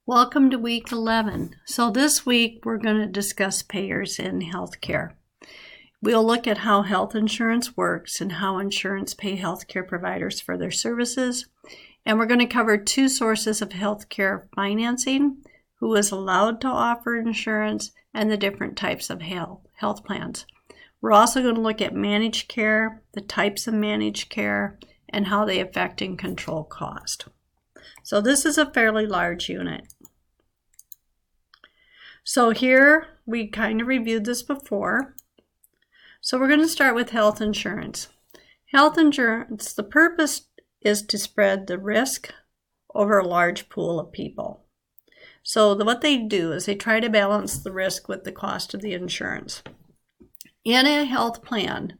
Welcome to week 11. So this week we're going to discuss payers in healthcare. We'll look at how health insurance works and how insurance pay healthcare providers for their services. And we're going to cover two sources of healthcare financing, who is allowed to offer insurance, and the different types of health plans. We're also going to look at managed care, the types of managed care, and how they affect and control cost. So this is a fairly large unit. So here, we kind of reviewed this before. So we're going to start with health insurance. Health insurance, the purpose is to spread the risk over a large pool of people. So what they do is they try to balance the risk with the cost of the insurance. In a health plan,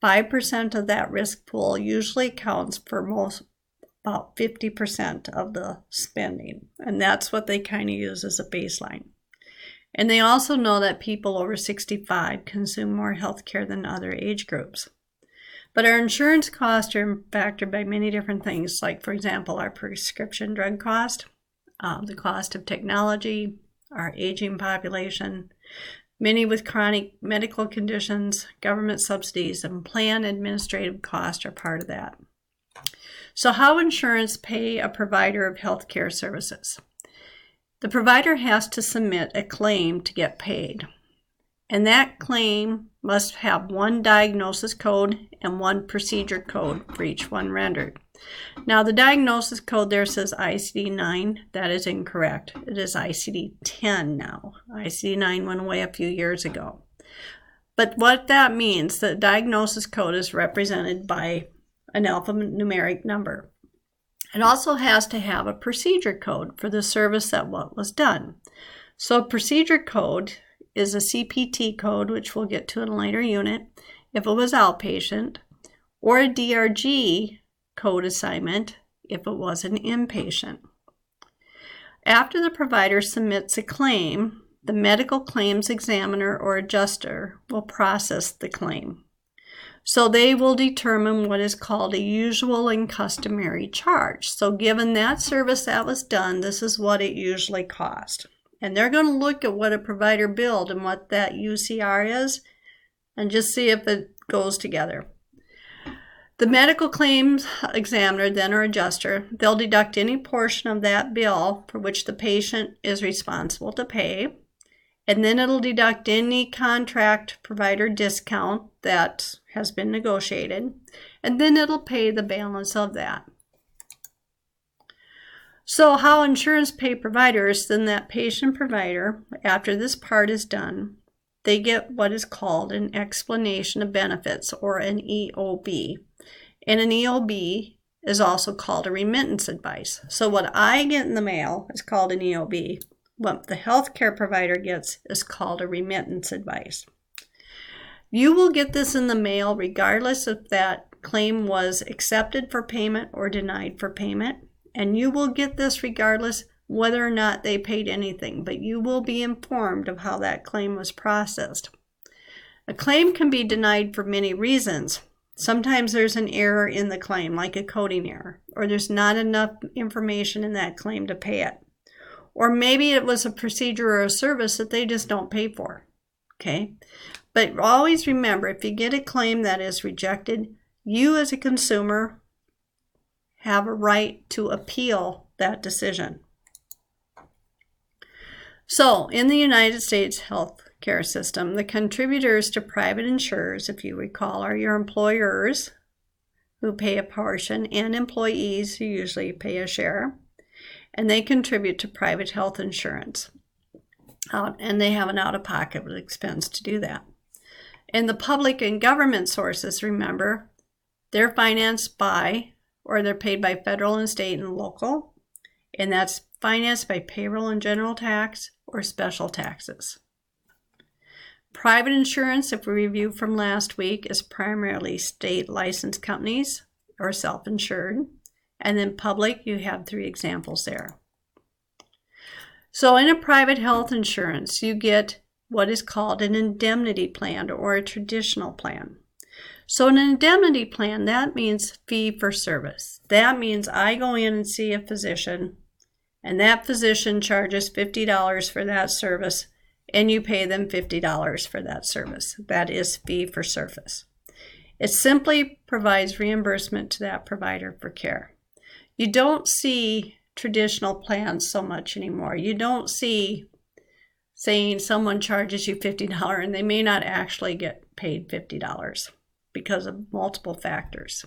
5% of that risk pool usually accounts for about 50% of the spending. And that's what they kind of use as a baseline. And they also know that people over 65 consume more health care than other age groups. But our insurance costs are factored by many different things, like, for example, our prescription drug cost, the cost of technology, our aging population, many with chronic medical conditions, government subsidies, and plan administrative costs are part of that. So how insurance pay a provider of health care services? The provider has to submit a claim to get paid, and that claim must have one diagnosis code and one procedure code for each one rendered. Now, the diagnosis code there says ICD-9. That is incorrect. It is ICD-10 now. ICD-9 went away a few years ago. But what that means, the diagnosis code is represented by an alphanumeric number. It also has to have a procedure code for the service that what was done. So procedure code is a CPT code, which we'll get to in a later unit, if it was outpatient, or a DRG code assignment if it was an inpatient. After the provider submits a claim, the medical claims examiner or adjuster will process the claim. So they will determine what is called a usual and customary charge. So given that service that was done, this is what it usually cost. And they're going to look at what a provider billed and what that UCR is and just see if it goes together. The medical claims examiner then or adjuster, they'll deduct any portion of that bill for which the patient is responsible to pay. And then it'll deduct any contract provider discount that has been negotiated. And then it'll pay the balance of that. So how insurance pay providers, then that patient provider, after this part is done, they get what is called an explanation of benefits, or an EOB. And an EOB is also called a remittance advice. So what I get in the mail is called an EOB. What the healthcare provider gets is called a remittance advice. You will get this in the mail regardless if that claim was accepted for payment or denied for payment. And you will get this regardless whether or not they paid anything, but you will be informed of how that claim was processed. A claim can be denied for many reasons. Sometimes there's an error in the claim, like a coding error, or there's not enough information in that claim to pay it. Or maybe it was a procedure or a service that they just don't pay for, okay? But always remember, if you get a claim that is rejected, you as a consumer have a right to appeal that decision. So, in the United States healthcare system, the contributors to private insurers, if you recall, are your employers, who pay a portion, and employees, who usually pay a share. And they contribute to private health insurance. And they have an out-of-pocket expense to do that. And the public and government sources, remember, they're financed by, or they're paid by federal and state and local. And that's financed by payroll and general tax or special taxes. Private insurance, if we review from last week, is primarily state licensed companies or self-insured. And then public, you have 3 examples there. So in a private health insurance, you get what is called an indemnity plan or a traditional plan. So an indemnity plan, that means fee for service. That means I go in and see a physician and that physician charges $50 for that service, and you pay them $50 for that service. That is fee for service. It simply provides reimbursement to that provider for care. You don't see traditional plans so much anymore. You don't see saying someone charges you $50 and they may not actually get paid $50 because of multiple factors.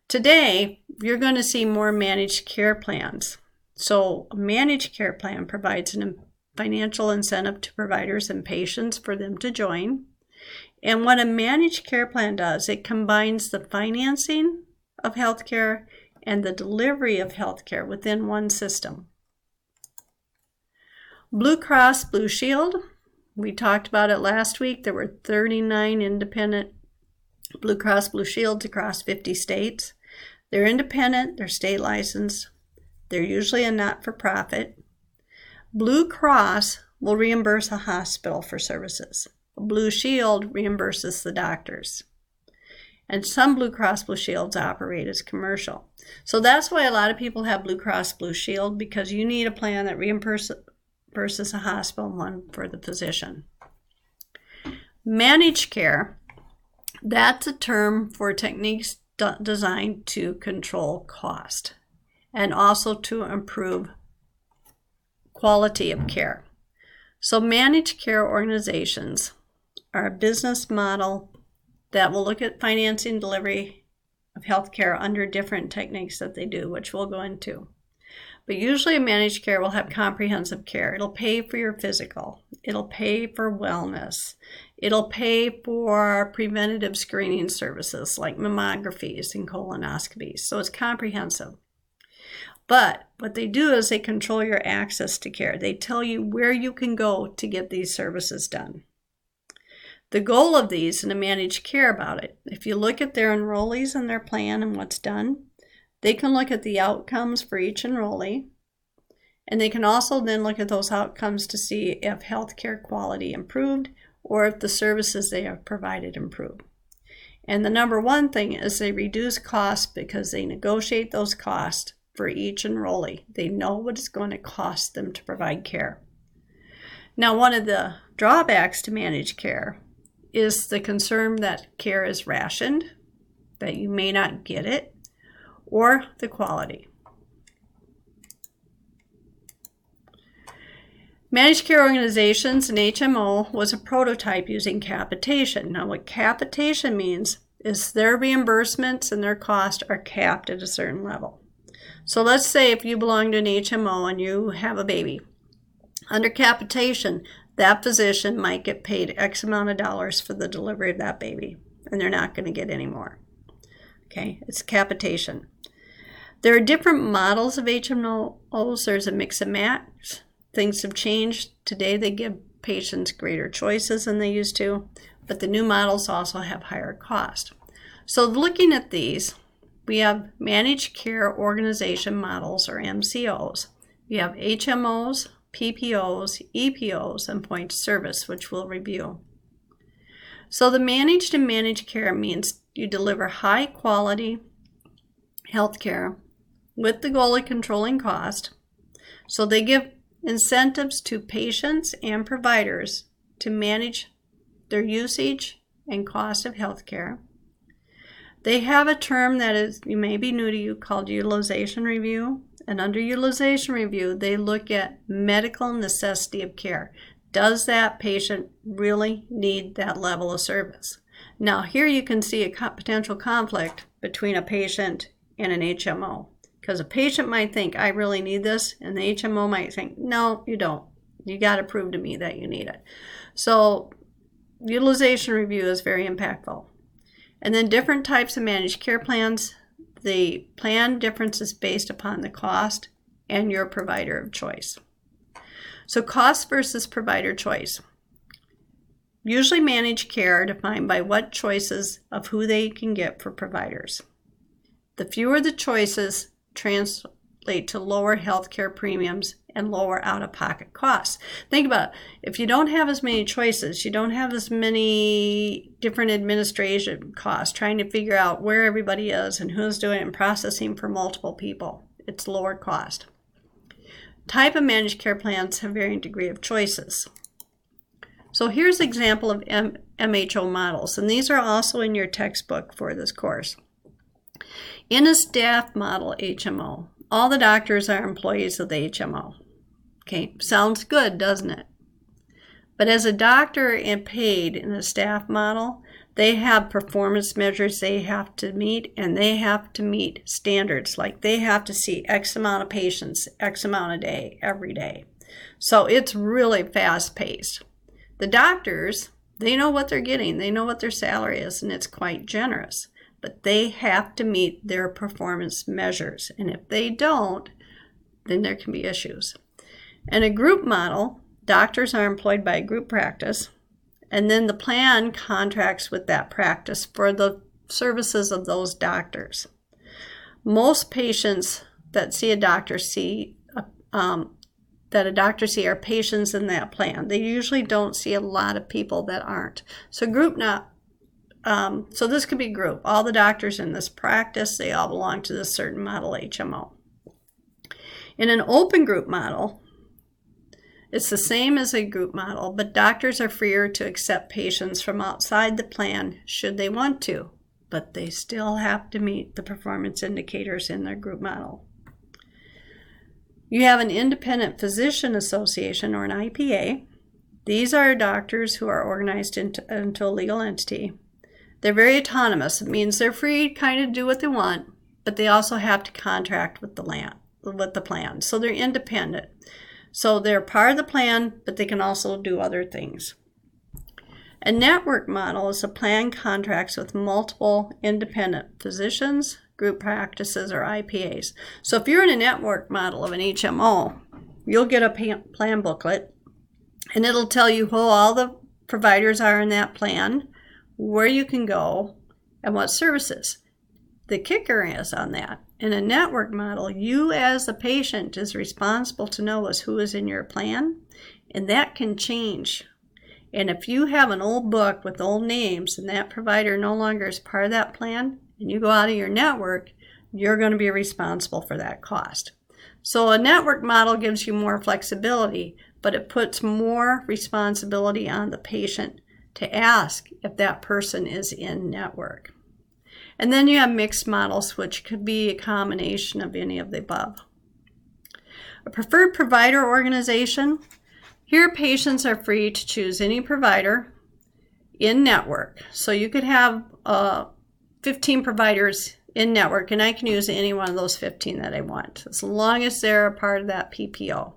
Today, you're going to see more managed care plans. So a managed care plan provides a financial incentive to providers and patients for them to join. And what a managed care plan does, it combines the financing of healthcare and the delivery of healthcare within one system. Blue Cross Blue Shield, we talked about it last week. There were 39 independent Blue Cross Blue Shields across 50 states. They're independent, they're state licensed, they're usually a not-for-profit. Blue Cross will reimburse a hospital for services. Blue Shield reimburses the doctors. And some Blue Cross Blue Shields operate as commercial. So that's why a lot of people have Blue Cross Blue Shield, because you need a plan that reimburses a hospital and one for the physician. Managed care, that's a term for techniques designed to control cost and also to improve quality of care. So managed care organizations are a business model that will look at financing delivery of healthcare under different techniques that they do, which we'll go into. But usually a managed care will have comprehensive care. It'll pay for your physical. It'll pay for wellness. It'll pay for preventative screening services like mammographies and colonoscopies. So it's comprehensive. But what they do is they control your access to care. They tell you where you can go to get these services done. The goal of these in a managed care about it, if you look at their enrollees and their plan and what's done, they can look at the outcomes for each enrollee, and they can also then look at those outcomes to see if healthcare quality improved or if the services they have provided improved. And the number one thing is they reduce costs because they negotiate those costs for each enrollee. They know what it's going to cost them to provide care. Now, one of the drawbacks to managed care is the concern that care is rationed, that you may not get it, or the quality. Managed care organizations and HMO was a prototype using capitation. Now what capitation means is their reimbursements and their costs are capped at a certain level. So let's say if you belong to an HMO and you have a baby. Under capitation, that physician might get paid X amount of dollars for the delivery of that baby, and they're not going to get any more. Okay, it's capitation. There are different models of HMOs. There's a mix and match. Things have changed. Today they give patients greater choices than they used to, but the new models also have higher cost. So looking at these, we have managed care organization models, or MCOs. We have HMOs, PPOs, EPOs, and point of service, which we'll review. So the managed and managed care means you deliver high quality health care with the goal of controlling cost. So they give incentives to patients and providers to manage their usage and cost of health care. They have a term that is, you may be new to you, called utilization review. And under utilization review, they look at medical necessity of care. Does that patient really need that level of service? Now, here you can see a potential conflict between a patient and an HMO. Because a patient might think, I really need this, and the HMO might think, no, you don't. You got to prove to me that you need it. So utilization review is very impactful. And then different types of managed care plans. The plan difference is based upon the cost and your provider of choice. So cost versus provider choice. Usually managed care are defined by what choices of who they can get for providers. The fewer the choices translate to lower healthcare premiums and lower out-of-pocket costs. Think about it. If you don't have as many choices, you don't have as many different administration costs trying to figure out where everybody is and who's doing it and processing for multiple people. It's lower cost. type of managed care plans have varying degree of choices. So here's an example of MHO models, and these are also in your textbook for this course. In a staff model HMO, all the doctors are employees of the HMO. Okay, sounds good, doesn't it? But as a doctor and paid in a staff model, they have performance measures they have to meet, and they have to meet standards. Like they have to see X amount of patients, X amount a day, every day. So it's really fast-paced. The doctors, they know what they're getting. They know what their salary is, and it's quite generous. But they have to meet their performance measures. And if they don't, then there can be issues. In a group model, doctors are employed by a group practice, and then the plan contracts with that practice for the services of those doctors. Most patients that see a doctor are patients in that plan. They usually don't see a lot of people that aren't. So so this could be group. All the doctors in this practice, they all belong to this certain model HMO. In an open group model, it's the same as a group model, but doctors are freer to accept patients from outside the plan should they want to, but they still have to meet the performance indicators in their group model. You have an independent physician association, or an IPA. These are doctors who are organized into a legal entity. They're very autonomous. It means they're free to kind of do what they want, but they also have to contract with the plan. So they're independent. So they're part of the plan, but they can also do other things. A network model is a plan contracts with multiple independent physicians, group practices, or IPAs. So if you're in a network model of an HMO, you'll get a plan booklet, and it'll tell you who all the providers are in that plan, where you can go, and what services. The kicker is on that. In a network model, you as the patient is responsible to know who is in your plan, and that can change. And if you have an old book with old names and that provider no longer is part of that plan, and you go out of your network, you're going to be responsible for that cost. So a network model gives you more flexibility, but it puts more responsibility on the patient to ask if that person is in network. And then you have mixed models, which could be a combination of any of the above. A preferred provider organization. Here, patients are free to choose any provider in network. So you could have 15 providers in network, and I can use any one of those 15 that I want, as long as they're a part of that PPO.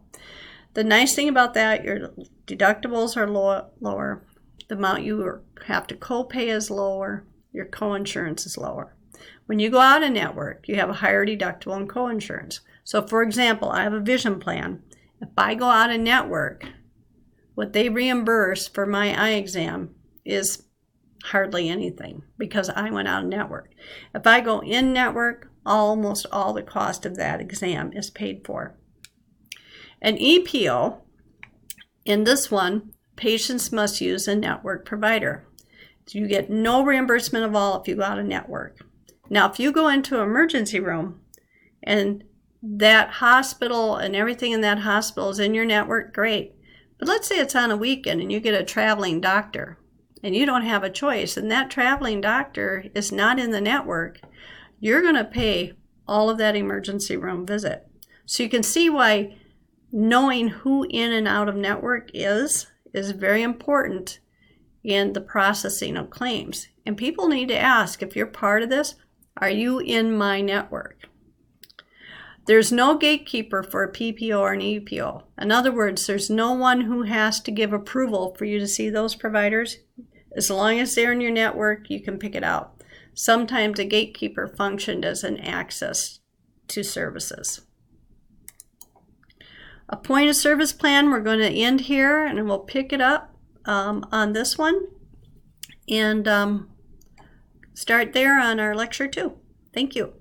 The nice thing about that, your deductibles are lower. The amount you have to copay is lower. Your coinsurance is lower. When you go out of network, you have a higher deductible and coinsurance. So for example, I have a vision plan. If I go out of network, what they reimburse for my eye exam is hardly anything because I went out of network. If I go in network, almost all the cost of that exam is paid for. An EPO, in this one, patients must use a network provider. You get no reimbursement of all if you go out of network. Now, if you go into an emergency room and that hospital and everything in that hospital is in your network, great. But let's say it's on a weekend and you get a traveling doctor and you don't have a choice, and that traveling doctor is not in the network, you're going to pay all of that emergency room visit. So you can see why knowing who in and out of network is very important in the processing of claims. And people need to ask, if you're part of this, are you in my network? There's no gatekeeper for a PPO or an EPO. In other words, there's no one who has to give approval for you to see those providers. As long as they're in your network, you can pick it out. Sometimes a gatekeeper functioned as an access to services. A point of service plan, we're going to end here and we'll pick it up on this one and start there on our lecture 2. Thank you.